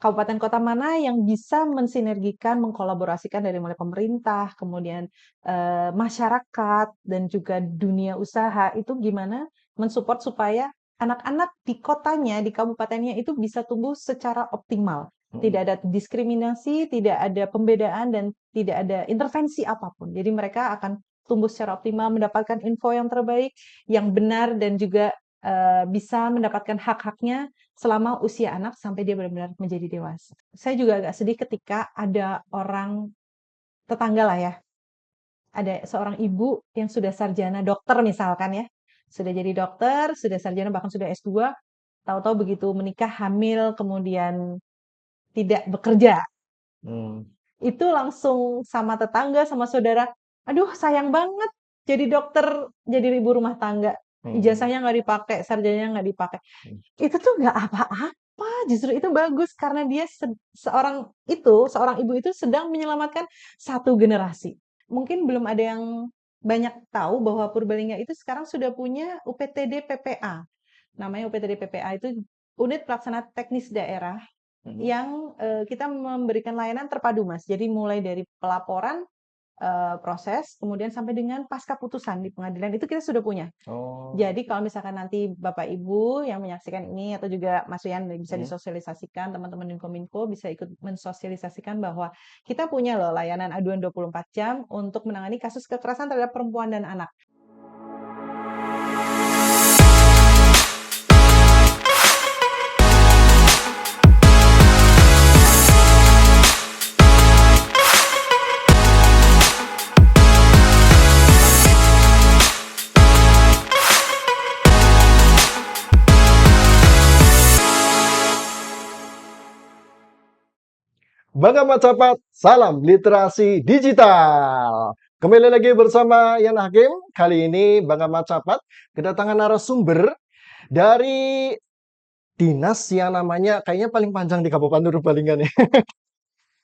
kabupaten kota mana yang bisa mensinergikan, mengkolaborasikan dari mulai pemerintah, kemudian, masyarakat dan juga dunia usaha itu gimana mensupport supaya anak-anak di kotanya, di kabupatennya itu bisa tumbuh secara optimal. Tidak ada diskriminasi, tidak ada pembedaan, dan tidak ada intervensi apapun. Jadi mereka akan tumbuh secara optimal, mendapatkan info yang terbaik, yang benar, dan juga bisa mendapatkan hak-haknya selama usia anak sampai dia benar-benar menjadi dewasa. Saya juga agak sedih ketika ada orang tetangga lah ya, ada seorang ibu yang sudah sarjana dokter misalkan ya, sudah jadi dokter, sudah sarjana bahkan sudah S2, tahu-tahu begitu menikah hamil kemudian tidak bekerja. Hmm. Itu langsung sama tetangga, sama saudara, "Aduh sayang banget jadi dokter, jadi ibu rumah tangga. Ijazahnya nggak dipakai, sarjananya nggak dipakai." Itu tuh nggak apa-apa, justru itu bagus karena dia seorang ibu itu sedang menyelamatkan satu generasi. Mungkin belum ada yang banyak tahu bahwa Purbalingga itu sekarang sudah punya UPTD PPA. Namanya UPTD PPA itu Unit Pelaksana Teknis Daerah yang kita memberikan layanan terpadu, Mas. Jadi mulai dari pelaporan, proses, kemudian sampai dengan pasca putusan di pengadilan itu kita sudah punya. Oh. Jadi kalau misalkan nanti Bapak Ibu yang menyaksikan ini atau juga Mas Rian bisa disosialisasikan, teman-teman di Kominfo bisa ikut mensosialisasikan bahwa kita punya loh layanan aduan 24 jam untuk menangani kasus kekerasan terhadap perempuan dan anak. Bangga Macapat, salam literasi digital. Kembali lagi bersama Yan Hakim. Kali ini Bangga Macapat kedatangan narasumber dari dinas yang namanya kayaknya paling panjang di Kabupaten Purbalingga nih.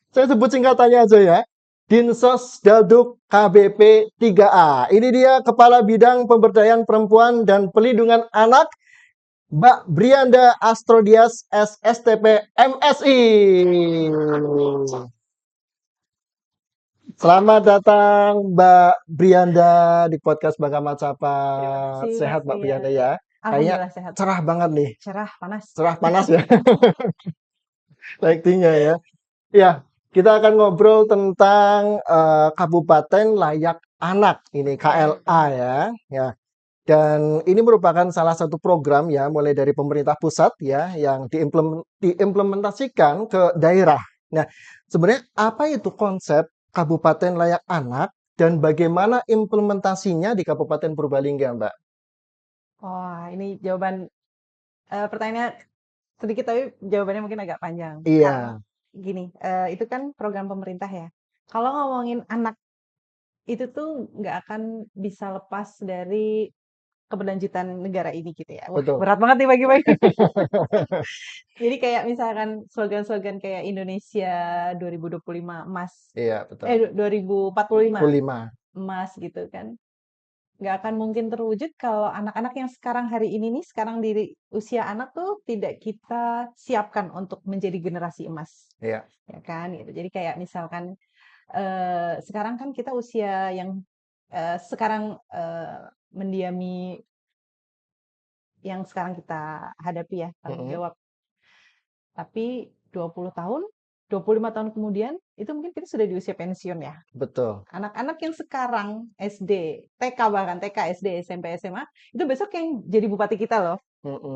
Saya sebut singkatannya aja ya. Dinsos Daduk KBP 3A. Ini dia Kepala Bidang Pemberdayaan Perempuan dan Pelindungan Anak, Mbak Brianda Astrodias SSTP MSI. Selamat datang Mbak Brianda di podcast Bangga Terima Macapat. kasih, Sehat Mas Mbak Brianda Rian. ya. Kayaknya Alhamdulillah sehat. cerah banget nih. Cerah, panas. Cerah panas ya. Lightingnya ya. Ya, kita akan ngobrol tentang Kabupaten Layak Anak. Ini KLA ya. Ya. Dan ini merupakan salah satu program ya, mulai dari pemerintah pusat ya, yang diimplementasikan ke daerah. Nah, sebenarnya apa itu konsep Kabupaten Layak Anak dan bagaimana implementasinya di Kabupaten Purbalingga, Mbak? Wah, ini jawaban pertanyaan sedikit tapi jawabannya mungkin agak panjang. Karena Iya, gini, itu kan program pemerintah ya. Kalau ngomongin anak itu tuh nggak akan bisa lepas dari keberlanjutan negara ini gitu ya. Wah, betul. berat banget nih bagi-bagi. Jadi kayak misalkan slogan-slogan kayak Indonesia 2025 emas, Iya, betul. 2045 45. emas gitu kan. Nggak akan mungkin terwujud kalau anak-anak yang sekarang hari ini nih, sekarang di usia anak tuh tidak kita siapkan untuk menjadi generasi emas. Iya. Ya kan gitu. Jadi kayak misalkan sekarang kan kita usia yang sekarang mendiami yang sekarang kita hadapi ya, tanggung Mm-mm. jawab. Tapi 20 tahun, 25 tahun kemudian itu mungkin kita sudah di usia pensiun ya. Betul. Anak-anak yang sekarang SD, TK bahkan TK, SD, SMP, SMA, itu besok yang jadi bupati kita loh,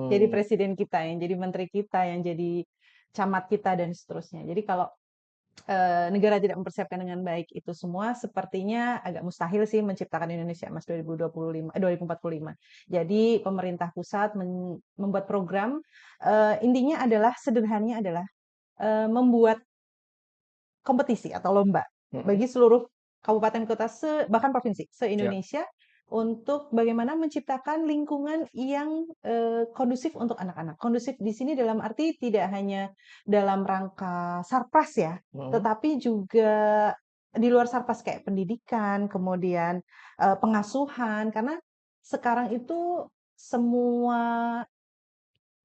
jadi Mm-mm. presiden kita, yang jadi menteri kita, yang jadi camat kita dan seterusnya. Jadi kalau negara tidak mempersiapkan dengan baik itu semua, sepertinya agak mustahil sih menciptakan Indonesia Emas 2045. Jadi pemerintah pusat membuat program, intinya adalah sederhananya adalah membuat kompetisi atau lomba Mm-mm. bagi seluruh kabupaten kota bahkan provinsi Ya. se-Indonesia untuk bagaimana menciptakan lingkungan yang kondusif untuk anak-anak. Kondusif di sini dalam arti tidak hanya dalam rangka sarpras ya, Mm-mm. tetapi juga di luar sarpras kayak pendidikan, kemudian pengasuhan, karena sekarang itu semua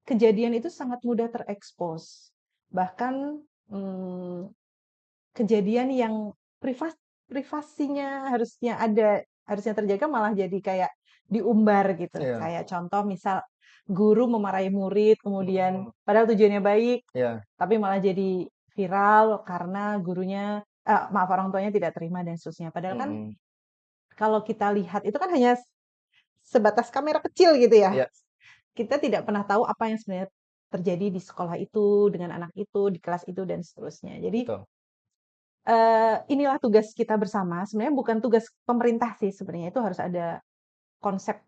kejadian itu sangat mudah terekspos. Bahkan, mmm, kejadian yang privas privasinya harusnya terjaga malah jadi kayak diumbar gitu. Iya. Kayak contoh misal guru memarahi murid, kemudian Mhm. padahal tujuannya baik, Iya. tapi malah jadi viral karena maaf, orang tuanya tidak terima dan seterusnya. Padahal kan Mhm. kalau kita lihat itu kan hanya sebatas kamera kecil gitu ya. Iya, Kita tidak pernah tahu apa yang sebenarnya terjadi di sekolah itu, dengan anak itu, di kelas itu, dan seterusnya. Jadi, betul. inilah tugas kita bersama, sebenarnya bukan tugas pemerintah sih sebenarnya, itu harus ada konsep,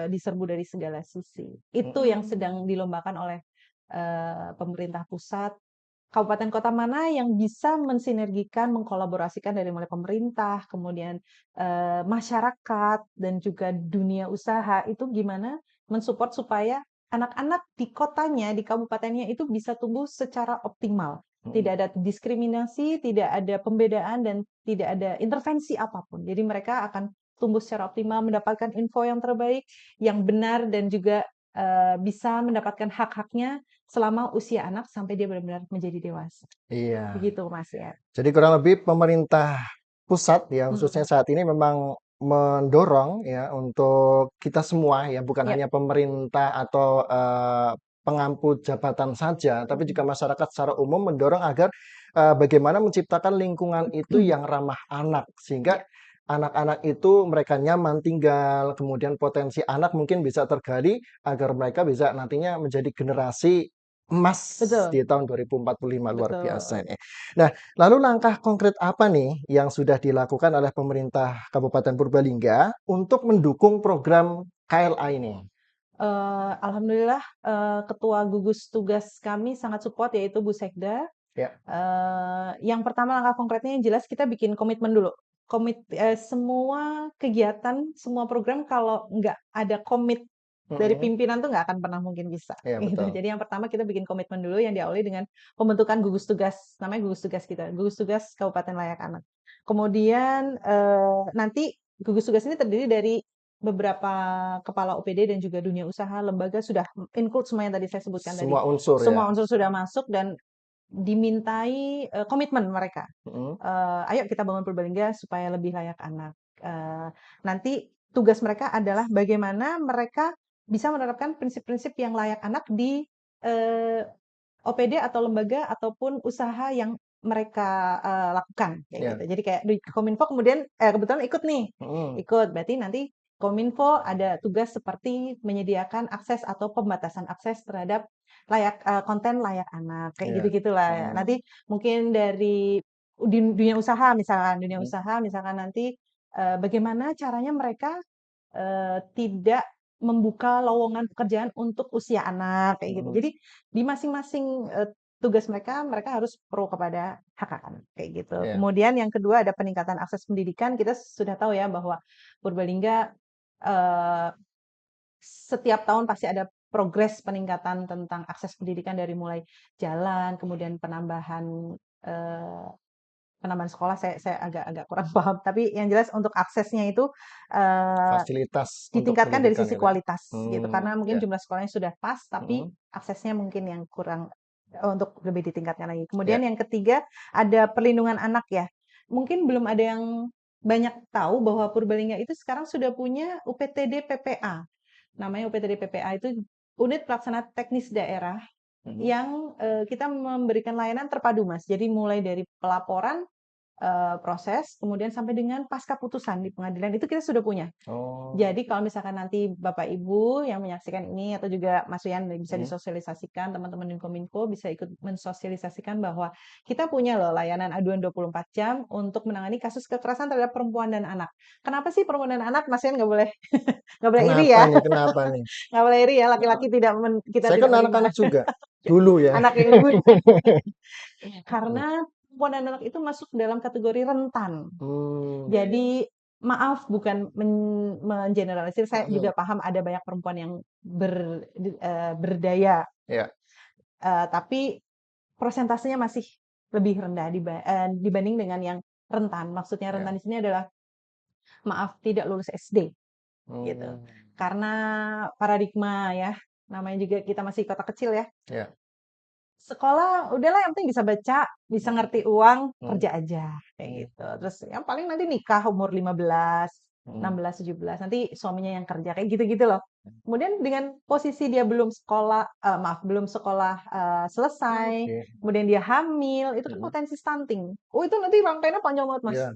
diserbu dari segala sisi. Itu yang Mhm. sedang dilombakan oleh, pemerintah pusat. Kabupaten kota mana yang bisa mensinergikan, mengkolaborasikan dari mulai pemerintah, kemudian, masyarakat, dan juga dunia usaha, itu gimana mensupport supaya anak-anak di kotanya, di kabupatennya itu bisa tumbuh secara optimal. Tidak Mhm. ada diskriminasi, tidak ada pembedaan, dan tidak ada intervensi apapun. Jadi mereka akan tumbuh secara optimal, mendapatkan info yang terbaik, yang benar, dan juga, bisa mendapatkan hak-haknya selama usia anak sampai dia benar-benar menjadi dewasa. Iya. Begitu, Mas, ya. Jadi kurang lebih pemerintah pusat ya khususnya Mhm. saat ini memang mendorong ya untuk kita semua ya bukan Ya, hanya pemerintah atau pengampu jabatan saja tapi juga mhm. masyarakat secara umum mendorong agar bagaimana menciptakan lingkungan itu yang ramah anak sehingga Ya, anak-anak itu mereka nyaman tinggal kemudian potensi anak mungkin bisa tergali agar mereka bisa nantinya menjadi generasi emas betul di tahun 2045 luar biasa betul. ini. Nah, lalu langkah konkret apa nih yang sudah dilakukan oleh pemerintah Kabupaten Purbalingga untuk mendukung program KLA ini? Alhamdulillah, ketua gugus tugas kami sangat support yaitu Bu Sekda. Ya. Yang pertama langkah konkretnya yang jelas kita bikin komitmen dulu. Semua kegiatan, semua program kalau nggak ada komit dari Mhm. pimpinan tuh nggak akan pernah mungkin bisa, Iya gitu. betul. Jadi yang pertama kita bikin komitmen dulu yang diawali dengan pembentukan gugus tugas, namanya gugus tugas kita, gugus tugas Kabupaten Layak Anak. Kemudian, nanti gugus tugas ini terdiri dari beberapa kepala OPD dan juga dunia usaha, lembaga sudah include semua yang tadi saya sebutkan tadi. Semua unsur ya? Semua unsur sudah masuk dan dimintai, komitmen mereka. Mhm. "Ayo kita bangun Purbalingga supaya lebih layak anak." Nanti tugas mereka adalah bagaimana mereka bisa menerapkan prinsip-prinsip yang layak anak di, eee, OPD atau lembaga ataupun usaha yang mereka, lakukan, kayak gitu. Iya. Jadi kayak di Kominfo kemudian kebetulan ikut nih, Mhm. ikut. Berarti nanti Kominfo ada tugas seperti menyediakan akses atau pembatasan akses terhadap konten layak anak, kayak Iya. gitu-gitulah. Mhm. Nanti mungkin dari dunia Mhm. usaha misalkan nanti, bagaimana caranya mereka tidak membuka lowongan pekerjaan untuk usia anak, kayak gitu. Mhm. Jadi di masing-masing, tugas mereka, mereka harus pro kepada hak-hak anak, kayak gitu. Iya. Kemudian yang kedua ada peningkatan akses pendidikan, kita sudah tahu ya bahwa Purbalingga, eee, setiap tahun pasti ada progres peningkatan tentang akses pendidikan dari mulai jalan, kemudian eee, penambahan sekolah saya agak agak kurang paham, tapi yang jelas untuk aksesnya itu, eee Fasilitas untuk ditingkatkan dari pendidikan sisi gitu ya? kualitas gitu, Hmm. karena mungkin Ya. jumlah sekolahnya sudah pas, tapi Mhm. aksesnya mungkin yang kurang, untuk lebih ditingkatkan lagi. Ya. Kemudian yang ketiga, ada perlindungan anak ya. Mungkin belum ada yang banyak tahu bahwa Purbalingga itu sekarang sudah punya UPTD PPA. Namanya UPTD PPA itu Unit Pelaksana Teknis Daerah Mhm. yang, kita memberikan layanan terpadu, Mas. Jadi mulai dari pelaporan, proses, kemudian sampai dengan pasca putusan di pengadilan itu kita sudah punya. Oh. Jadi kalau misalkan nanti Bapak Ibu yang menyaksikan ini atau juga Mas Rian bisa Mhm. disosialisasikan, teman-teman di Kominfo bisa ikut mensosialisasikan bahwa kita punya loh layanan aduan 24 jam untuk menangani kasus kekerasan terhadap perempuan dan anak. Kenapa sih perempuan dan anak? Mas Rian nggak boleh nggak boleh iri Kenapa ya, nih kenapa nih? nggak boleh iri ya, Heeh. laki-laki kita Saya tidak kan menerima. anak-anak juga, dulu ya. Anak yang dulu karena perempuan dan anak itu masuk dalam kategori rentan. Iya iya. Jadi, maaf bukan mengeneralisir, saya Mhm. juga paham ada banyak perempuan yang berdaya, Iya. tapi persentasenya masih lebih rendah dibanding dengan yang rentan. Maksudnya rentan Iya. di sini adalah, maaf, tidak lulus SD, gitu. Mmm. Karena paradigma ya, namanya juga kita masih kota kecil ya, Iya. sekolah udahlah yang penting bisa baca, bisa ngerti uang, Hmm, kerja aja kayak hmm, gitu. Terus yang paling nanti nikah umur 15, hmm, 16, 17, nanti suaminya yang kerja kayak gitu-gitu loh. Kemudian dengan posisi dia belum sekolah, maaf, belum sekolah selesai, oke. kemudian dia hamil, itu kan Hmm, potensi stunting. Oh, itu nanti rangkaiannya panjang banget, Mas. ya,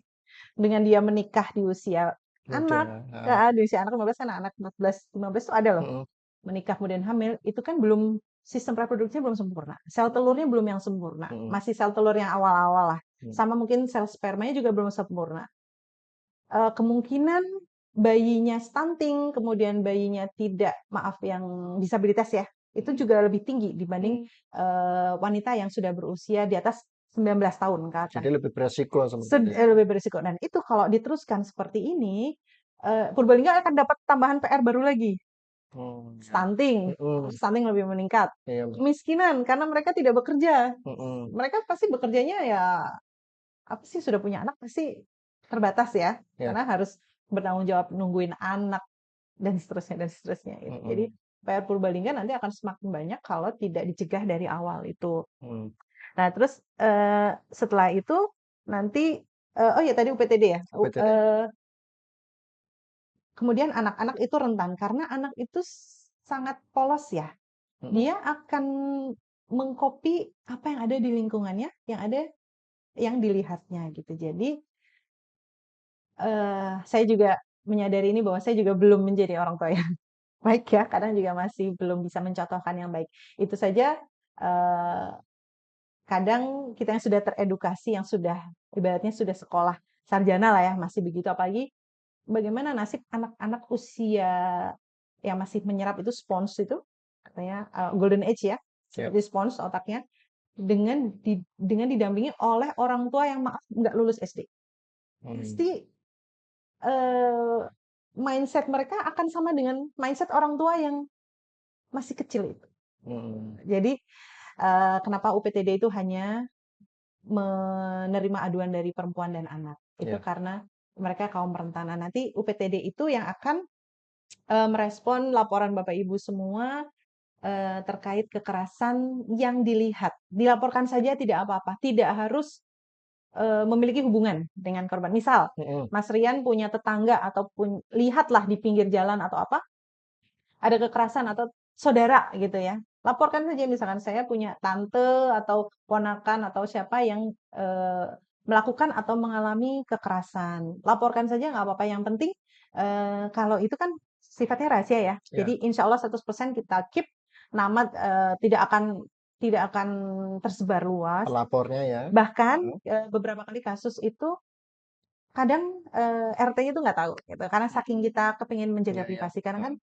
Dengan dia menikah di usia muda. anak, Ah, di usia anak 15 kan anak 14, 15 itu ada loh. hmm, Menikah kemudian hamil, itu kan belum sistem reproduksinya belum sempurna. Sel telurnya belum yang sempurna. hmm, Masih sel telur yang awal-awal lah. hmm, Sama mungkin sel spermanya juga belum sempurna. Kemungkinan bayinya stunting, kemudian bayinya tidak, maaf yang disabilitas ya, itu hmm. juga lebih tinggi dibanding wanita yang sudah berusia di atas 19 tahun ke atas. Jadi lebih beresiko sebenarnya. Lebih berisiko. Dan itu kalau diteruskan seperti ini, Purbalingga akan dapat tambahan PR baru lagi, Hmm, stunting. hmm, Stunting lebih meningkat. iya, Kemiskinan karena mereka tidak bekerja. hmm, Mereka pasti bekerjanya ya apa sih sudah punya anak pasti terbatas ya, ya, karena harus bertanggung jawab nungguin anak dan seterusnya gitu. Jadi hmm, PR Purbalingga nanti akan semakin banyak kalau tidak dicegah dari awal itu. hmm. Nah, terus setelah itu nanti oh ya tadi UPTD ya. UPTD. Kemudian anak-anak itu rentan karena anak itu sangat polos ya. Hmm, Dia akan mengcopy apa yang ada di lingkungannya, yang ada yang dilihatnya gitu. Jadi saya juga menyadari ini bahwa saya juga belum menjadi orang tua yang baik ya. Kadang juga masih belum bisa mencontohkan yang baik. Itu saja eh, kadang kita yang sudah teredukasi, yang sudah ibaratnya sudah sekolah sarjana lah ya, masih begitu. Apalagi bagaimana nasib anak-anak usia yang masih menyerap itu spons itu, katanya golden age ya, ya. seperti spons otaknya, dengan didampingi oleh orang tua yang maaf nggak lulus SD. Hmm, Pasti eh, mindset mereka akan sama dengan mindset orang tua yang masih kecil itu. hmm, Jadi kenapa UPTD itu hanya menerima aduan dari perempuan dan anak? Itu ya. karena mereka kaum rentan. Nah, nanti UPTD itu yang akan merespon laporan Bapak Ibu semua terkait kekerasan yang dilihat. Dilaporkan saja tidak apa-apa, tidak harus memiliki hubungan dengan korban. Misal, Hmm, Mas Rian punya tetangga ataupun lihatlah di pinggir jalan atau apa, ada kekerasan atau saudara gitu ya. Laporkan saja misalkan saya punya tante atau ponakan atau siapa yang melakukan atau mengalami kekerasan. Laporkan saja nggak apa-apa. Yang penting kalau itu kan sifatnya rahasia ya. ya. Jadi insya Allah 100% kita keep nama tidak akan tersebar luas. Pelapornya ya. Bahkan Hmm, beberapa kali kasus itu kadang RT-nya itu nggak tahu gitu. Karena saking kita kepingin menjaga ya, ya. privasi. Karena kan Hmm,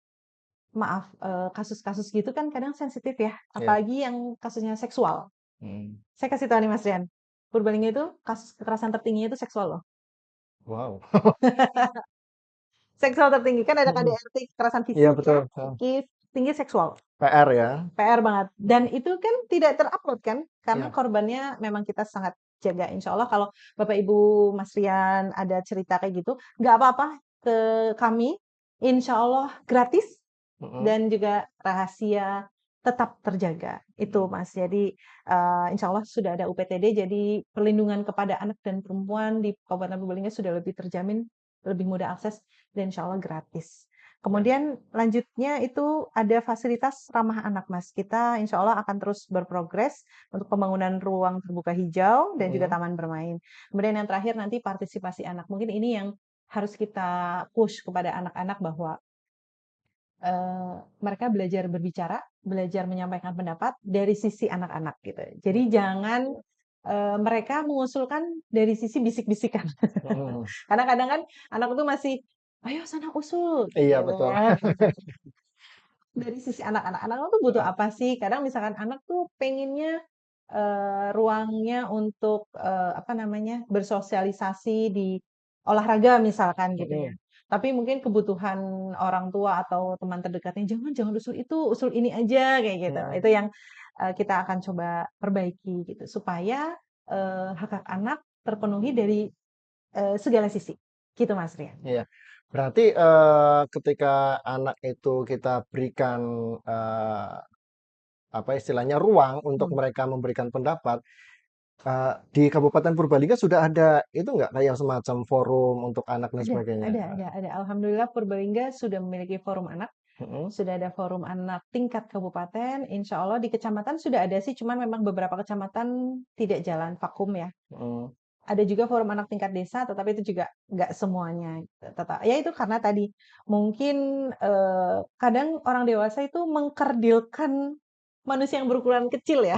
maaf, kasus-kasus gitu kan kadang sensitif ya, ya. apalagi yang kasusnya seksual. Hmm. Saya kasih tahu nih Mas Rian, Purbalingga itu kasus kekerasan tertingginya itu seksual loh. Wow. Seksual tertinggi, kan ada Hmm, KDRT kekerasan iya fisik ya, betul. Hmm. psikis, tinggi seksual. PR ya. PR banget. Dan itu kan tidak terupload kan, karena Ya. korbannya memang kita sangat jaga. Insya Allah kalau Bapak Ibu Mas Rian ada cerita kayak gitu, nggak apa-apa ke kami, insya Allah gratis Hmm, dan juga rahasia tetap terjaga. Itu hmm. Mas. Jadi insya Allah sudah ada UPTD, jadi perlindungan kepada anak dan perempuan di Kabupaten Purbalingga sudah lebih terjamin, lebih mudah akses, dan insya Allah gratis. Ya. Kemudian lanjutnya itu ada fasilitas ramah anak Mas. Kita insya Allah akan terus berprogres untuk pembangunan ruang terbuka hijau dan juga Hmm, taman bermain. Kemudian yang terakhir nanti partisipasi anak. Mungkin ini yang harus kita push kepada anak-anak bahwa mereka belajar berbicara, belajar menyampaikan pendapat dari sisi anak-anak gitu. Jadi hmm, jangan mereka mengusulkan dari sisi bisik-bisikan. hmm. Karena kadang kan anak itu masih, ayo sana usul, Iya gitu betul. ya. Dari sisi anak-anak, anak-anak tuh butuh Heeh. apa sih? Kadang misalkan anak tuh pengennya ruangnya untuk apa namanya bersosialisasi di olahraga misalkan gitu ya. Hmm, Tapi mungkin kebutuhan orang tua atau teman terdekatnya jangan jangan usul itu, usul ini aja kayak gitu. hmm. Itu yang kita akan coba perbaiki gitu supaya hak-hak anak terpenuhi dari segala sisi. Gitu Mas Rian. Iya. Berarti ketika anak itu kita berikan apa istilahnya ruang untuk Mhm. mereka memberikan pendapat. Di Kabupaten Purbalingga sudah ada itu nggak kayak semacam forum untuk anak dan Ada sebagainya? ada. Alhamdulillah Purbalingga sudah memiliki forum anak, Mhm, sudah ada forum anak tingkat kabupaten, insya Allah di kecamatan sudah ada sih, cuman memang beberapa kecamatan tidak jalan, vakum ya. mhm. Ada juga forum anak tingkat desa, tetapi itu juga nggak semuanya. Ya itu karena tadi mungkin kadang orang dewasa itu mengkerdilkan manusia yang berukuran kecil ya,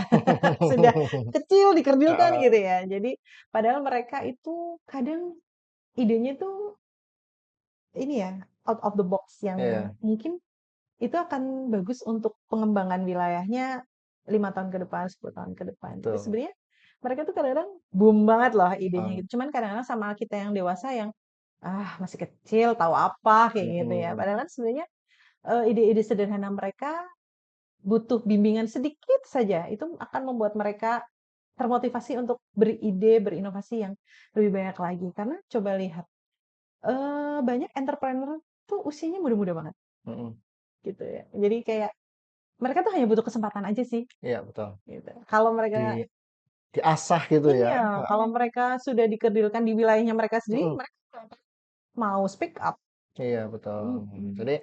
sudah kecil dikerdilkan Heeh, gitu ya. Jadi padahal mereka itu kadang idenya tuh ini ya out of the box yang iya, mungkin itu akan bagus untuk pengembangan wilayahnya 5 tahun ke depan, 10 tahun ke depan. Tapi betul. sebenarnya mereka tuh kadang-kadang boom banget loh idenya Heeh, gitu. Cuman kadang-kadang sama kita yang dewasa yang masih kecil, tahu apa kayak gitu ya. mhm, Padahal kan sebenarnya ide-ide sederhana mereka butuh bimbingan sedikit saja. Itu akan membuat mereka termotivasi untuk beride, berinovasi yang lebih banyak lagi. Karena coba lihat, banyak entrepreneur tuh usianya muda-muda banget mhm. gitu ya. Jadi kayak mereka tuh hanya butuh kesempatan aja sih, Iya betul. gitu. Kalau Di mereka diasah gitu ya? iya, kalau mereka sudah dikerdilkan di wilayahnya mereka sendiri, Mhm. mereka nggak akan mau speak up. Iya betul. Mhm. Jadi,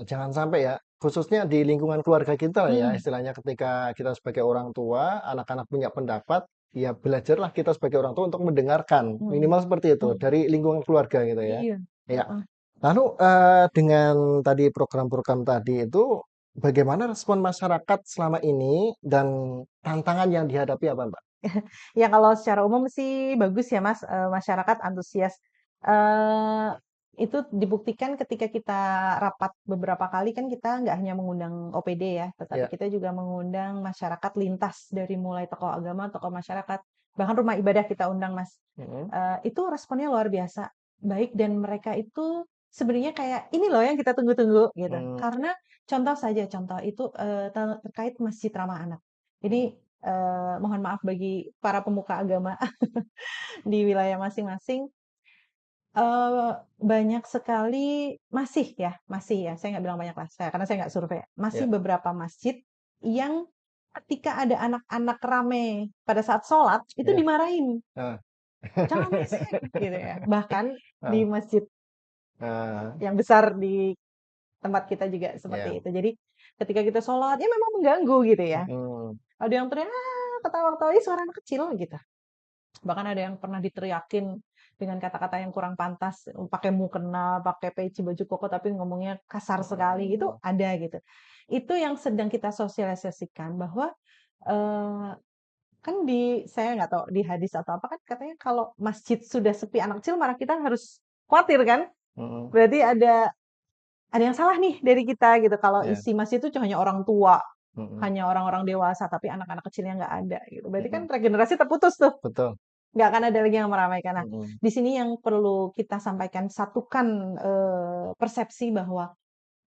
jangan sampai ya, khususnya di lingkungan keluarga kita ya, Mhm, istilahnya ketika kita sebagai orang tua, anak-anak punya pendapat, ya belajarlah kita sebagai orang tua untuk mendengarkan, mhm, minimal seperti itu, mhm. dari lingkungan keluarga gitu ya. Iya, Iya. heeh. Lalu, dengan tadi program-program tadi itu, bagaimana respon masyarakat selama ini dan tantangan yang dihadapi apa, Mbak? Ya kalau secara umum sih bagus ya Mas, masyarakat antusias. Eee, itu dibuktikan ketika kita rapat beberapa kali kan kita nggak hanya mengundang OPD ya, tetapi Ya, kita juga mengundang masyarakat lintas dari mulai tokoh agama, tokoh masyarakat, bahkan rumah ibadah kita undang Mas. mhm, Itu responnya luar biasa baik dan mereka itu sebenarnya kayak, "Ini loh yang kita tunggu-tunggu," gitu. mmm, Karena contoh saja, contoh itu, terkait Masjid Ramah Anak. mhm, Ini, mohon maaf bagi para pemuka agama di wilayah masing-masing, eee, banyak sekali masih ya, saya nggak bilang banyak lah, karena saya nggak survei, masih ya, beberapa masjid yang ketika ada anak-anak rame pada saat sholat, itu ya, dimarahin, heeh. "Jangan berisik!" Gitu ya. Bahkan di Heeh, masjid heeh, yang besar di tempat kita juga iya, seperti itu. Jadi ketika kita sholat, ya memang mengganggu gitu ya. mhm. Ada yang teriak, ketawa-ketawa, "Ih, suara anak kecil," gitu. Bahkan ada yang pernah diteriakin dengan kata-kata yang kurang pantas, pakai mukena, pakai peci baju koko, tapi ngomongnya kasar sekali, itu Oh, ada gitu. Itu yang sedang kita sosialisasikan bahwa, eee, kan saya nggak tahu di hadis atau apa kan katanya kalau masjid sudah sepi anak kecil, malah kita harus khawatir kan, mhm, berarti ada yang salah nih dari kita gitu, kalau iya, isi masjid itu hanya orang tua, mhm, hanya orang-orang dewasa, tapi anak-anak kecilnya nggak ada gitu. Berarti kan mhm, regenerasi terputus tuh. betul, Nggak akan ada lagi yang meramaikan. Nah, mhm, di sini yang perlu kita sampaikan, satukan, persepsi bahwa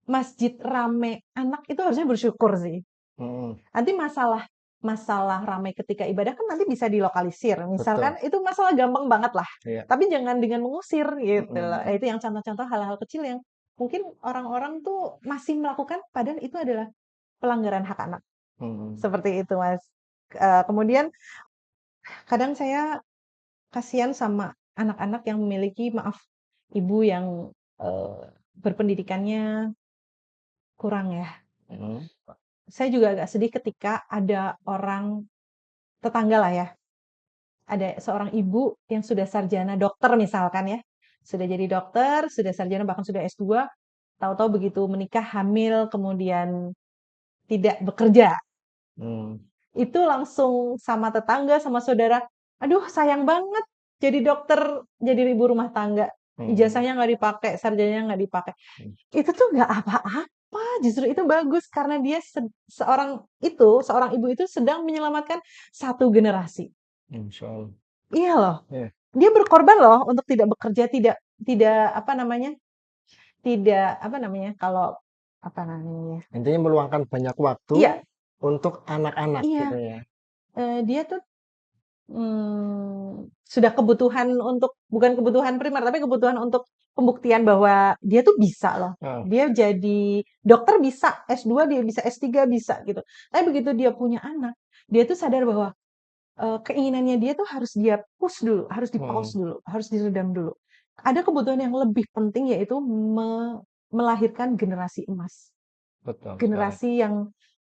masjid rame anak itu harusnya bersyukur sih. mhm, Nanti masalah masalah ramai ketika ibadah kan nanti bisa dilokalisir. Misalkan betul, itu masalah gampang banget lah, iya, tapi jangan dengan mengusir gitu loh. mhm, Itu yang contoh-contoh hal-hal kecil yang mungkin orang-orang tuh masih melakukan padahal itu adalah pelanggaran hak anak. mhm, Seperti itu, Mas. Kemudian kadang saya kasihan sama anak-anak yang memiliki maaf, ibu yang, berpendidikannya kurang ya. mhm, Saya juga agak sedih ketika ada orang tetangga lah ya, ada seorang ibu yang sudah sarjana dokter misalkan ya, sudah jadi dokter, sudah sarjana bahkan sudah S2, tahu-tahu begitu menikah hamil kemudian tidak bekerja, mmm, itu langsung sama tetangga, sama saudara, "Aduh sayang banget jadi dokter, jadi ibu rumah tangga, mhm, ijazahnya nggak dipakai, sarjananya nggak dipakai." mmm, Itu tuh nggak apa-apa, justru itu bagus karena dia seorang ibu itu sedang menyelamatkan satu generasi. insyaallah, Iya loh, iya, dia berkorban loh untuk tidak bekerja, tidak tidak apa namanya, kalau apa namanya, intinya meluangkan banyak waktu iya untuk anak-anak gitu iya, ya, dia tuh sudah kebutuhan untuk bukan kebutuhan primer, tapi kebutuhan untuk pembuktian bahwa dia tuh bisa loh. Heeh. Dia jadi dokter bisa, S2 dia bisa, S3 bisa gitu. Tapi begitu dia punya anak, dia tuh sadar bahwa keinginannya dia tuh harus dia push dulu, harus di-pause Mhm. dulu, harus diredam dulu. Ada kebutuhan yang lebih penting yaitu melahirkan generasi emas. Betul sekali. Generasi yang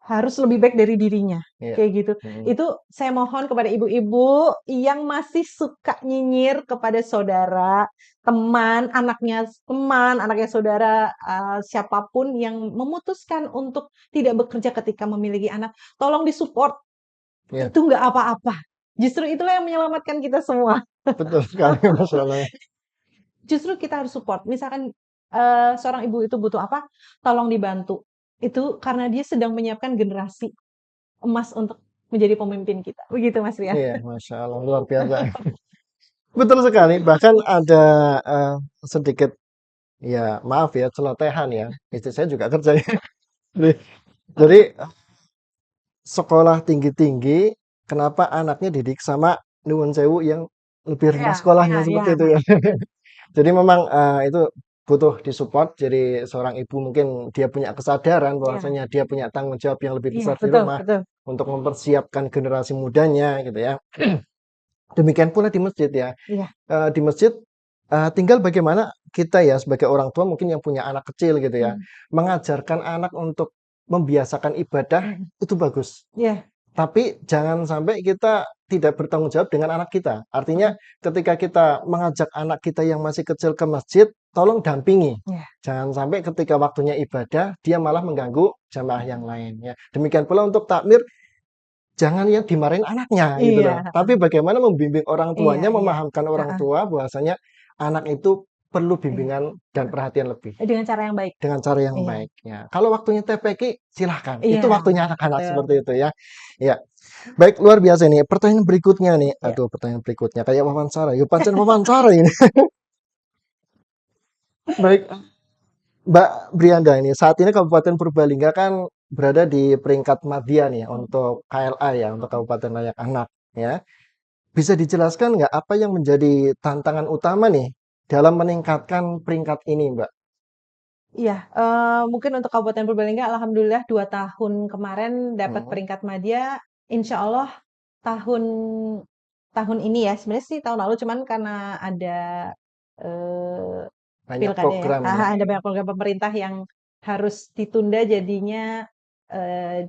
harus lebih baik dari dirinya, Iya. kayak gitu. Mhm. Itu saya mohon kepada ibu-ibu yang masih suka nyinyir kepada saudara, teman, anaknya saudara, siapapun yang memutuskan untuk tidak bekerja ketika memiliki anak, tolong di-support. Iya, Itu nggak apa-apa. Justru itulah yang menyelamatkan kita semua. betul sekali masalahnya. Justru kita harus support. Misalkan, seorang ibu itu butuh apa, tolong dibantu. Itu karena dia sedang menyiapkan generasi emas untuk menjadi pemimpin kita. Begitu Mas Rian. Iya, Masya Allah, luar biasa. Betul sekali, bahkan ada sedikit, ya maaf ya, celotehan ya. Istri saya juga kerja ya. Jadi, jadi, sekolah tinggi-tinggi, kenapa anaknya didik sama nuwun sewu yang lebih Iya rendah sekolahnya iya iya. seperti itu ya. Jadi memang itu butuh disupport. Jadi seorang ibu mungkin dia punya kesadaran Iya bahwasanya dia punya tanggung jawab yang lebih iya, besar di betul rumah betul. untuk mempersiapkan generasi mudanya gitu ya. Demikian pula di masjid ya. Iya. Di masjid, tinggal bagaimana kita ya sebagai orang tua mungkin yang punya anak kecil gitu ya, Mhm mengajarkan anak untuk membiasakan ibadah mhm. itu bagus. Iya. Tapi jangan sampai kita tidak bertanggung jawab dengan anak kita. Artinya Mhm. ketika kita mengajak anak kita yang masih kecil ke masjid, tolong dampingi. Iya. Jangan sampai ketika waktunya ibadah, dia malah mengganggu jamaah yang lain ya. Demikian pula untuk takmir, jangan yang dimarahin anaknya gitu Iya, loh. Tapi bagaimana membimbing orang iya tuanya, iya. memahamkan orang Heeh, tua bahwasanya anak itu perlu iya. bimbingan dan Heeh. perhatian lebih Dengan cara yang baik. dengan cara yang Iya. baik ya. Kalau waktunya TPQ silahkan, Iya, itu waktunya anak-anak betul. seperti itu ya. Ya, baik luar biasa ini. Pertanyaan berikutnya nih. Iya. Aduh, pertanyaan berikutnya kayak wawancara. Yuk pancen wawancara ini. Baik, Mbak Brianda ini saat ini Kabupaten Purbalingga kan berada di peringkat madya nih Mhm untuk KLA ya, untuk mhm. Kabupaten Layak Anak ya. Bisa dijelaskan nggak apa yang menjadi tantangan utama nih dalam meningkatkan peringkat ini, Mbak? Iya, mungkin untuk Kabupaten Purbalingga alhamdulillah 2 tahun kemarin dapat Mhm. peringkat madya, insya Allah tahun tahun ini ya, sebenarnya sih tahun lalu cuman karena ada, eee, Banyak pilkada ya, program ya. ada banyak program pemerintah yang harus ditunda jadinya, eee,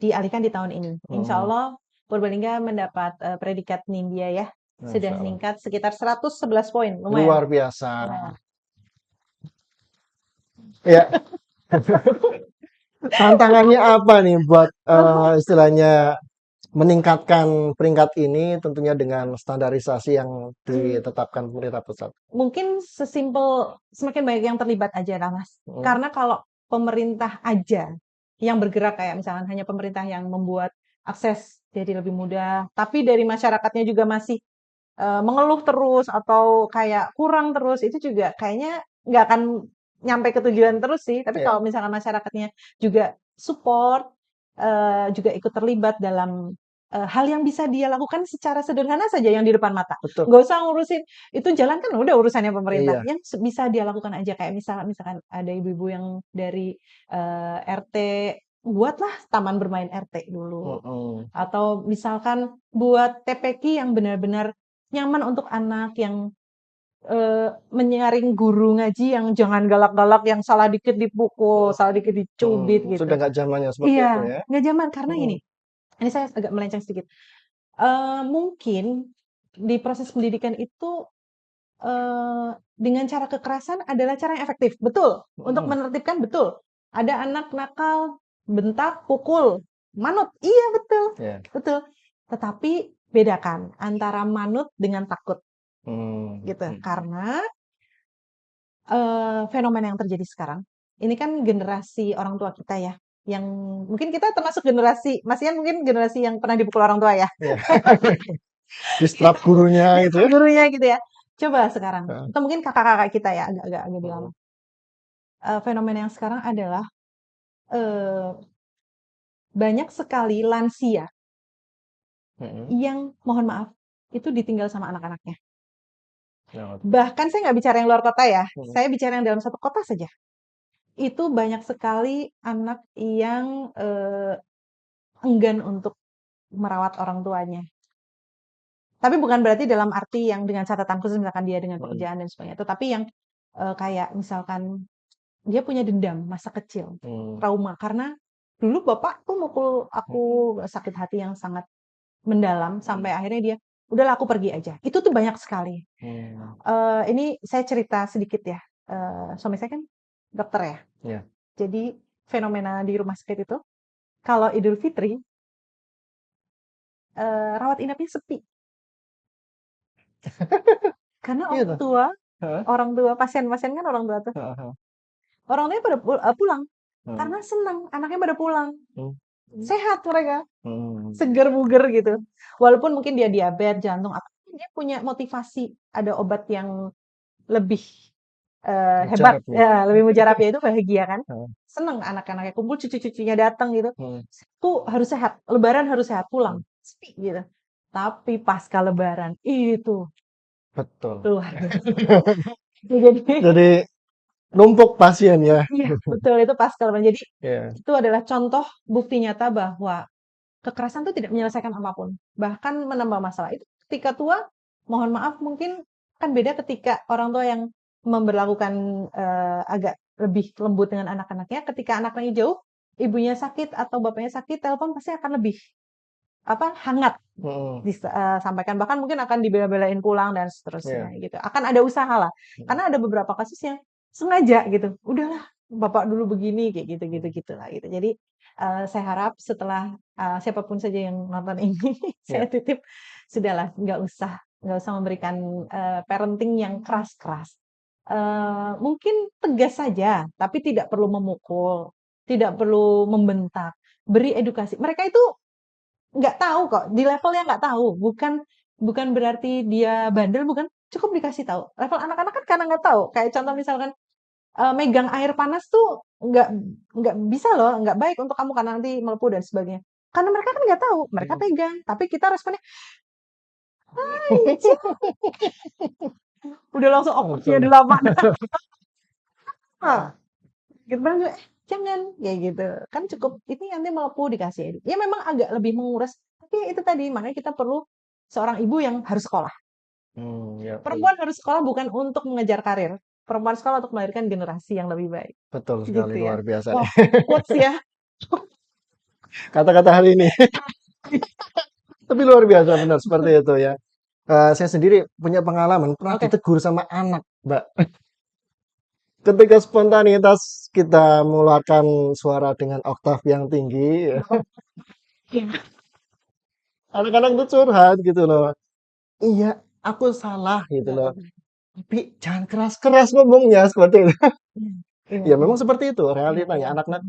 dialihkan di tahun ini. Insya Mhm. Allah Purbalingga mendapat, predikat Nindya ya, sudah Masya Allah. meningkat sekitar 111 poin, lumayan. Luar biasa. Lumayan. Ya, tantangannya apa nih buat istilahnya meningkatkan peringkat ini tentunya dengan standarisasi yang ditetapkan pemerintah pusat. Mungkin sesimpel semakin banyak yang terlibat aja lah, Mas. Mhm. Karena kalau pemerintah aja yang bergerak kayak misalkan hanya pemerintah yang membuat akses jadi lebih mudah, tapi dari masyarakatnya juga masih, mengeluh terus atau kayak kurang terus, itu juga kayaknya nggak akan nyampe ke tujuan terus sih. Tapi Ya, kalau misalkan masyarakatnya juga support, juga ikut terlibat dalam, hal yang bisa dia lakukan secara sederhana saja yang di depan mata. betul. Nggak usah ngurusin itu jalan kan udah urusannya pemerintah, Iya. yang bisa dia lakukan aja kayak misalkan ada ibu-ibu yang dari, RT, buatlah taman bermain RT dulu, Mhm. atau misalkan buat TPQ yang benar-benar nyaman untuk anak, yang, menyaring guru ngaji yang jangan galak-galak, yang salah dikit dipukul, salah dikit dicubit Sudah gitu. nggak zamannya seperti itu Iya, ya. nggak zaman karena Mhm. gini, ini saya agak melenceng sedikit, mungkin di proses pendidikan itu dengan cara kekerasan adalah cara yang efektif, betul. Untuk Mhm. menertibkan, betul. Ada anak nakal, bentak, pukul, manut, iya betul, Ya. betul. Tetapi bedakan antara manut dengan takut, Mhm. gitu. Mhm. Karena, fenomena yang terjadi sekarang, ini kan generasi orang tua kita ya, yang mungkin kita termasuk generasi Mas Ian mungkin generasi yang pernah dipukul orang tua ya? Iya. Distrap gurunya Dia gitu ya. gurunya gitu ya. Coba sekarang, Heeh. atau mungkin kakak-kakak kita ya, agak-agak lebih lama. Mhm. Fenomena yang sekarang adalah, eee, banyak sekali lansia Mhm. yang mohon maaf, itu ditinggal sama anak-anaknya. Ya, Bahkan saya nggak bicara yang luar kota ya, hmm, saya bicara yang dalam satu kota saja. Itu banyak sekali anak yang enggan untuk merawat orang tuanya. Tapi bukan berarti dalam arti yang dengan catatan khusus, misalkan dia dengan hmm, pekerjaan dan sebagainya. Tetapi yang kayak misalkan dia punya dendam masa kecil, hmm, trauma karena dulu bapak tuh mukul hmm, aku, sakit hati yang sangat mendalam hmm, sampai akhirnya dia, udahlah aku pergi aja. Itu tuh banyak sekali. hmm, Ini saya cerita sedikit ya. Suami saya kan dokter ya. ya. Jadi fenomena di rumah sakit itu kalau Idul Fitri rawat inapnya sepi karena Iya tuh. Heeh, orang tua pasien-pasien kan orang tua tuh. heeh, heeh, Orang tuanya pada pulang hmm, karena senang anaknya pada pulang. hmm, Sehat mereka, hmm. seger buger gitu. Walaupun mungkin dia diabetes, jantung apa, dia punya motivasi ada obat yang lebih hebat, Mujarab nih. ya, lebih mujarab ya itu bahagia kan. Heeh, Seneng anak-anaknya kumpul, cucu-cucunya datang gitu. hmm, Tuh harus sehat, lebaran harus sehat, hmm. pulang. Sepi gitu. Tapi pasca lebaran itu Betul. luar biasa. Jadi Jadi numpuk pasien ya. iya, betul itu pasca lebaran. Jadi Ya. itu adalah contoh bukti nyata bahwa kekerasan itu tidak menyelesaikan apapun, bahkan menambah masalah. Itu ketika tua, mohon maaf mungkin kan beda ketika orang tua yang memberlakukan agak lebih lembut dengan anak-anaknya, ketika anaknya jauh, ibunya sakit atau bapaknya sakit, telepon pasti akan lebih hangat Hmm, disampaikan, bahkan mungkin akan dibela-belain pulang dan seterusnya ya. gitu. Akan ada usaha lah. Hmm, Karena ada beberapa kasus yang sengaja gitu. Udahlah, Bapak dulu begini kayak gitu-gitu gitulah gitu. Jadi saya harap setelah siapapun saja yang nonton ini saya ya. titip sudahlah nggak usah memberikan parenting yang keras-keras. Mungkin tegas saja, tapi tidak perlu memukul, tidak perlu membentak. Beri edukasi. Mereka itu nggak tahu kok, di level yang nggak tahu, bukan bukan berarti dia bandel, bukan, cukup dikasih tahu. Level anak-anak kan karena nggak tahu, kayak contoh misalkan, megang air panas tuh nggak nggak bisa loh, nggak baik untuk kamu karena nanti melepuh dan sebagainya. Karena mereka kan nggak tahu, mereka Hmm. pegang, tapi kita responnya, "Hai, Cik," udah langsung otaknya Langsung. 8. Gitu bilang juga, jangan," kayak gitu. Kan cukup ini nanti melepuh dikasih ya memang agak lebih menguras, tapi ya itu tadi, makanya kita perlu seorang ibu yang harus sekolah. Hmm, ya, Perempuan harus sekolah bukan untuk mengejar karir. Perempuan sekolah untuk melahirkan generasi yang lebih baik. betul sekali, Gitu ya. luar biasa nih. Wah, quotes ya. Kata-kata hari ini. Tapi luar biasa benar seperti itu ya. Saya sendiri punya pengalaman pernah Oke. ditegur sama anak, Mbak. Ketika spontanitas kita mengeluarkan suara dengan oktav yang tinggi, ya, Iya. anak-anak itu curhat gitu loh. Iya, aku salah gitu loh. Heeh. Tapi jangan keras-keras ngomongnya seperti itu. Iya, Ya iya, memang seperti itu iya, realitanya. iya. Anak-anak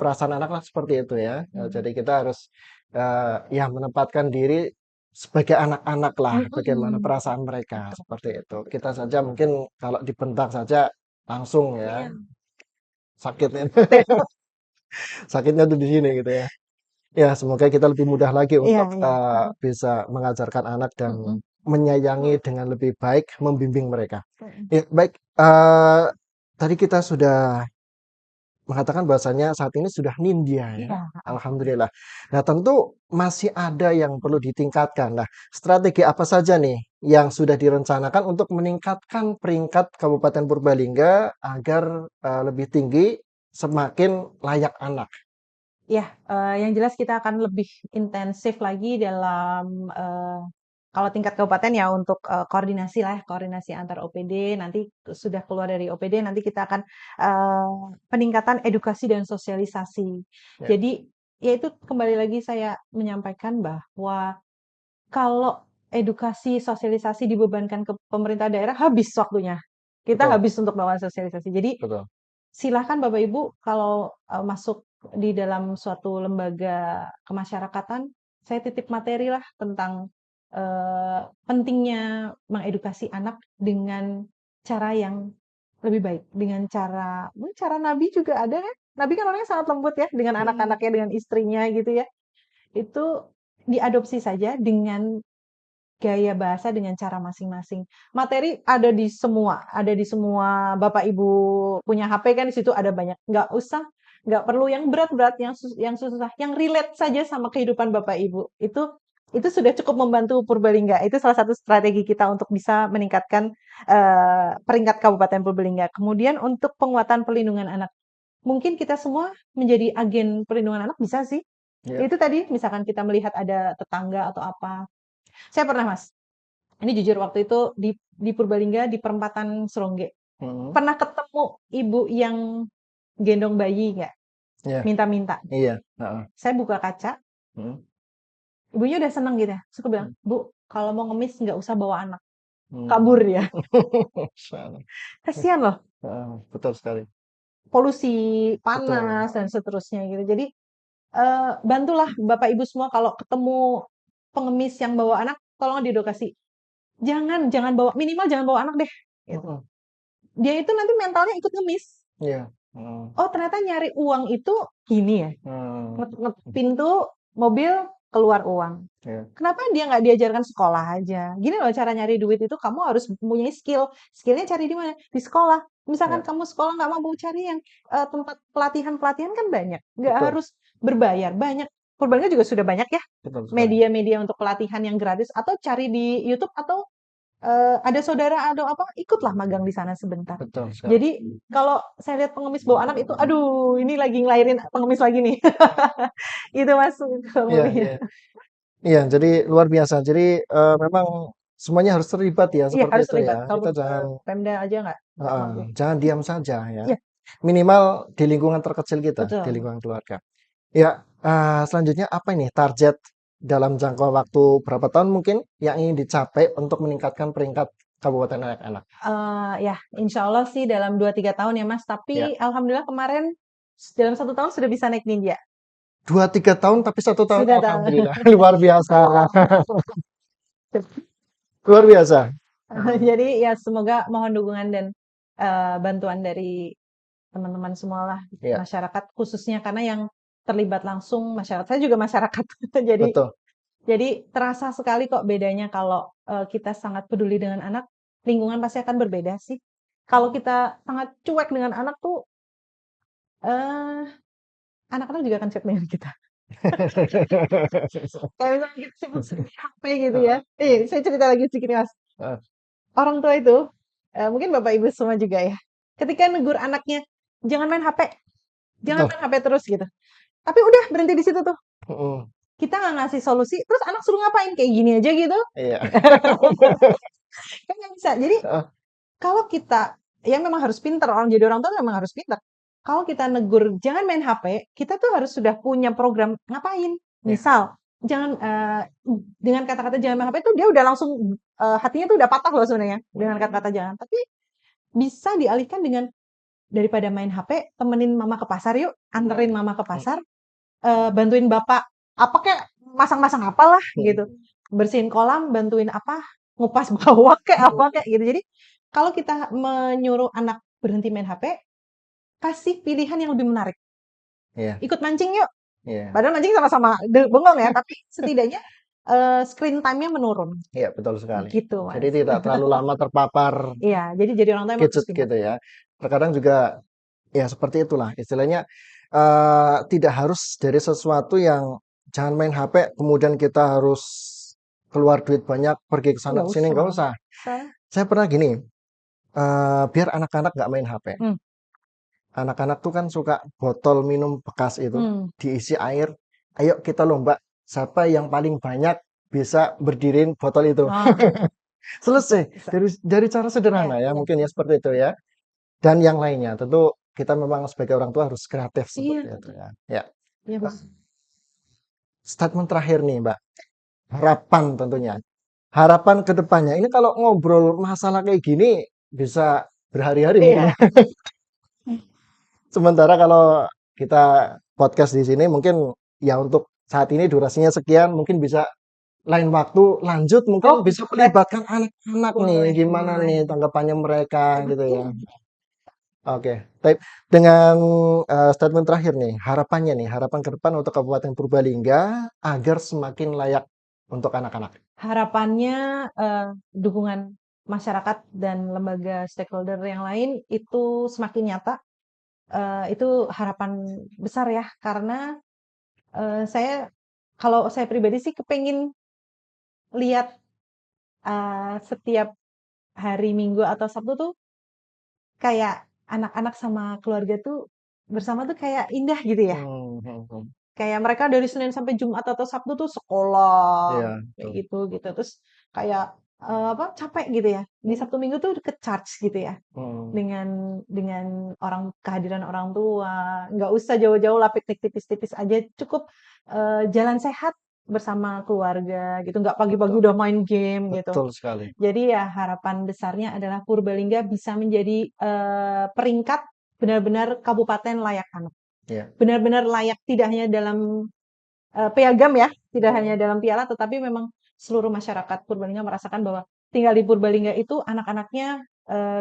perasaan anak-anak seperti itu ya. Mhm. Jadi kita harus ya menempatkan diri sebagai anak-anak lah, bagaimana Mhm. perasaan mereka Betul, seperti itu. betul. Kita saja mungkin kalau dibentak saja langsung ya Iya. sakitnya. Sakitnya tuh di sini gitu ya. Ya, semoga kita lebih mudah lagi Iya, untuk iya. Mhm. bisa mengajarkan anak dan Mhm. menyayangi dengan lebih baik, membimbing mereka. Mhm. Ya, baik. Tadi kita sudah mengatakan bahwasanya saat ini sudah ninja ya. Iya, alhamdulillah. Alhamdulillah. Nah, tentu masih ada yang perlu ditingkatkan. Nah, strategi apa saja nih yang sudah direncanakan untuk meningkatkan peringkat Kabupaten Purbalingga agar lebih tinggi, semakin layak anak? Ya, yang jelas kita akan lebih intensif lagi dalam, kalau tingkat kabupaten ya untuk, koordinasi lah, koordinasi antar OPD, nanti sudah keluar dari OPD, nanti kita akan, peningkatan edukasi dan sosialisasi. Ya, Jadi, ya itu kembali lagi saya menyampaikan bahwa kalau edukasi, sosialisasi dibebankan ke pemerintah daerah, habis waktunya. Kita betul, habis untuk melakukan sosialisasi. Jadi betul. silahkan Bapak Ibu kalau, masuk di dalam suatu lembaga kemasyarakatan, saya titip materi lah tentang, pentingnya mengedukasi anak dengan cara yang lebih baik, dengan cara mungkin cara Nabi juga ada kan, Nabi kan orangnya sangat lembut ya dengan Hmm, anak-anaknya, dengan istrinya gitu ya. Itu diadopsi saja dengan gaya bahasa dengan cara masing-masing. Materi ada di semua Bapak Ibu punya HP kan di situ ada banyak. Nggak perlu yang berat-berat, yang susah, yang relate saja sama kehidupan Bapak Ibu. Itu sudah cukup membantu Purbalingga. Itu salah satu strategi kita untuk bisa meningkatkan peringkat Kabupaten Purbalingga. Kemudian untuk penguatan perlindungan anak. Mungkin kita semua menjadi agen perlindungan anak bisa sih. Ya. Itu tadi misalkan kita melihat ada tetangga atau apa. Saya pernah Mas, ini jujur waktu itu di Purbalingga di perempatan Serongge. Mm. Pernah ketemu ibu yang gendong bayi nggak? Ya. Minta-minta. Iya. Heeh. Saya buka kaca, Mm. ibunya udah seneng gitu ya. Terus aku bilang, Mm. Bu, kalau mau ngemis nggak usah bawa anak. Mm. Kabur ya. Salah. Kasihan loh. Heeh, betul sekali. Polusi, Betul. panas, dan seterusnya gitu. Jadi, bantulah Bapak Ibu semua kalau ketemu pengemis yang bawa anak, tolong diedukasi. Jangan bawa, minimal jangan bawa anak deh. Gitu. Mm-mm. Dia itu nanti mentalnya ikut ngemis. Iya. Mm. Oh, ternyata nyari uang itu gini ya. Mm. Pintu mobil keluar uang. Iya. Kenapa dia nggak diajarkan sekolah aja? Gini loh cara nyari duit itu kamu harus mempunyai skill. Skillnya cari di mana? Di sekolah. Misalkan Iya. kamu sekolah nggak mampu cari yang tempat pelatihan-pelatihan kan banyak. Nggak Betul. harus berbayar. Banyak. Purbalingga juga sudah banyak ya Betul sekali. media-media untuk pelatihan yang gratis. Atau cari di YouTube atau ada saudara atau apa, ikutlah magang di sana sebentar. Betul sekali. Jadi kalau saya lihat pengemis bawa anak itu, aduh ini lagi ngelahirin pengemis lagi nih. Itu Mas kalau Iya, melihat. iya. Iya, jadi luar biasa. Jadi memang semuanya harus terlibat ya Iya seperti harus itu ya. terlibat. Kalau Kita jangan Pemda aja nggak mampu. jangan diam saja ya. Iya Minimal di lingkungan terkecil kita, di betul. lingkungan keluarga. Ya, selanjutnya apa ini target dalam jangka waktu berapa tahun mungkin yang ingin dicapai untuk meningkatkan peringkat Kabupaten Anak-anak? Ya insya Allah sih dalam 2-3 tahun ya Mas. Tapi Ya, alhamdulillah kemarin dalam 1 tahun sudah bisa naik ninja. 2-3 tahun tapi 1 tahun, Sudah tahu. alhamdulillah, luar biasa, luar biasa. Jadi ya semoga mohon dukungan dan bantuan dari teman-teman semualah Ya, masyarakat khususnya karena yang terlibat langsung masyarakat. Saya juga masyarakat. Jadi betul. terasa sekali kok bedanya kalau kita sangat peduli dengan anak, lingkungan pasti akan berbeda sih. Kalau kita sangat cuek dengan anak tuh eh anak-anak juga akan cuek dengan kita. Kayak misalnya kita sibuk di HP gitu ya. Saya cerita lagi sedikit nih Mas. Orang tua itu, mungkin Bapak Ibu semua juga ya, ketika negur anaknya, "Jangan main HP, jangan Betul. main HP terus," gitu. Tapi udah berhenti di situ tuh. Mm-mm. Kita nggak ngasih solusi, terus anak suruh ngapain? Kayak gini aja gitu, Iya. kan nggak bisa. Jadi kalau kita ya memang harus pinter, jadi orang tua memang harus pinter. Kalau kita negur jangan main HP, kita tuh harus sudah punya program ngapain. Ya. Misal, jangan dengan kata-kata jangan main HP itu dia udah langsung hatinya tuh udah patah loh sebenarnya dengan kata-kata jangan. Tapi bisa dialihkan dengan daripada main HP, temenin mama ke pasar yuk, anterin mama ke pasar, bantuin bapak apa kayak masang-masang apalah gitu, bersihin kolam, bantuin apa, ngupas bawah kayak apa kayak gitu. Jadi kalau kita menyuruh anak berhenti main HP, kasih pilihan yang lebih menarik. Iya. Ikut mancing yuk. Iya. Padahal mancing sama-sama bengong ya, tapi setidaknya screen time-nya menurun. Iya, betul sekali. Gitu, Jadi Mas. tidak terlalu lama terpapar Iya, jadi orang tua emang harus gadget pintar. gitu ya. Terkadang juga ya seperti itulah istilahnya tidak harus dari sesuatu yang jangan main HP kemudian kita harus keluar duit banyak pergi ke sana Nggak ke sini usah. nggak usah. Saya pernah gini, biar anak-anak nggak main HP. Hmm. Anak-anak tuh kan suka botol minum bekas itu Hmm. diisi air. Ayo kita lomba siapa yang paling banyak bisa berdiriin botol itu. Oh, Selesai bisa. dari cara sederhana Iya, ya iya. mungkin ya seperti itu ya. Dan yang lainnya tentu kita memang sebagai orang tua harus kreatif seperti Iya, itu ya. Ya. iya, Mas. Statement terakhir nih, Mbak. Harapan tentunya. Harapan ke depannya. Ini kalau ngobrol masalah kayak gini bisa berhari-hari mungkin Iya. ya. Sementara kalau kita podcast di sini mungkin ya untuk saat ini durasinya sekian, mungkin bisa lain waktu lanjut mungkin Oh, bisa boleh, melibatkan anak-anak nih, boleh, gimana boleh. nih tanggapannya mereka gitu ya. Betul. Oke, baik. Dengan statement terakhir nih, harapannya nih, harapan ke depan untuk Kabupaten Purbalingga agar semakin layak untuk anak-anak. harapannya, dukungan masyarakat dan lembaga stakeholder yang lain itu semakin nyata, itu harapan besar ya, karena, saya kalau saya pribadi sih kepengen lihat, setiap hari Minggu atau Sabtu tuh kayak anak-anak sama keluarga tuh bersama tuh kayak indah gitu ya. Hmm, hmm, hmm. Kayak mereka dari Senin sampai Jumat atau Sabtu tuh sekolah, Iya, kayak betul. gitu. Terus kayak, apa, capek gitu ya. Di Sabtu Minggu tuh ke-charge gitu ya, Hmm, dengan kehadiran orang tua. Nggak usah jauh-jauh lah piknik tipis-tipis aja, cukup, jalan sehat bersama keluarga gitu, nggak pagi-pagi betul, udah main game gitu. betul sekali. Jadi ya harapan besarnya adalah Purbalingga bisa menjadi, peringkat benar-benar kabupaten layak anak. Ya. Benar-benar layak tidak hanya dalam, piagam ya, tidak hanya Hmm, dalam piala, tetapi memang seluruh masyarakat Purbalingga merasakan bahwa tinggal di Purbalingga itu anak-anaknya,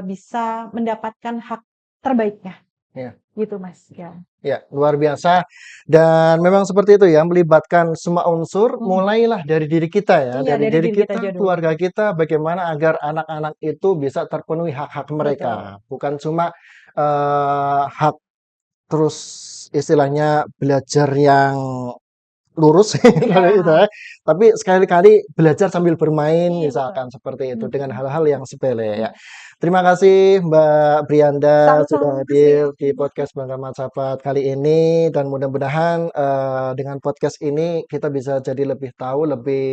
bisa mendapatkan hak terbaiknya, ya. gitu Mas, ya. Ya, luar biasa. Dan memang seperti itu ya, melibatkan semua unsur, Mhm. mulailah dari diri kita ya, Iya, dari dari diri diri kita kita, aja dulu. keluarga kita, bagaimana agar anak-anak itu bisa terpenuhi hak-hak Betul. mereka. Bukan cuma hak terus istilahnya belajar yang lurus Iya, gitu ya. Tapi sekali-kali belajar sambil bermain iya betul. misalkan seperti itu dengan Mhm, hal-hal yang sepele ya. mhm. Terima kasih Mbak Brianda Sama-sama, sudah makasih ya. hadir di podcast Bangga Macapat kali ini dan mudah-mudahan dengan podcast ini kita bisa jadi lebih tahu, lebih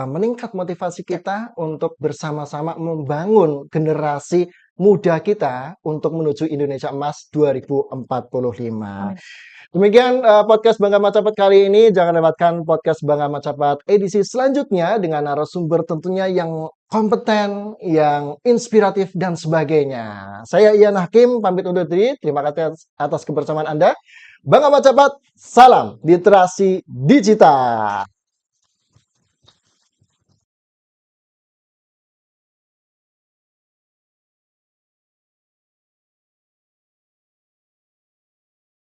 meningkat motivasi Ya, kita untuk bersama-sama membangun generasi muda kita untuk menuju Indonesia Emas 2045. amin. Demikian podcast Bangga Macapat kali ini. Jangan lewatkan podcast Bangga Macapat edisi selanjutnya dengan narasumber tentunya yang kompeten, yang inspiratif, dan sebagainya. Saya Ian Hakim, pamit undur diri. Terima kasih atas kebersamaan Anda. Bangga Macapat, salam literasi digital.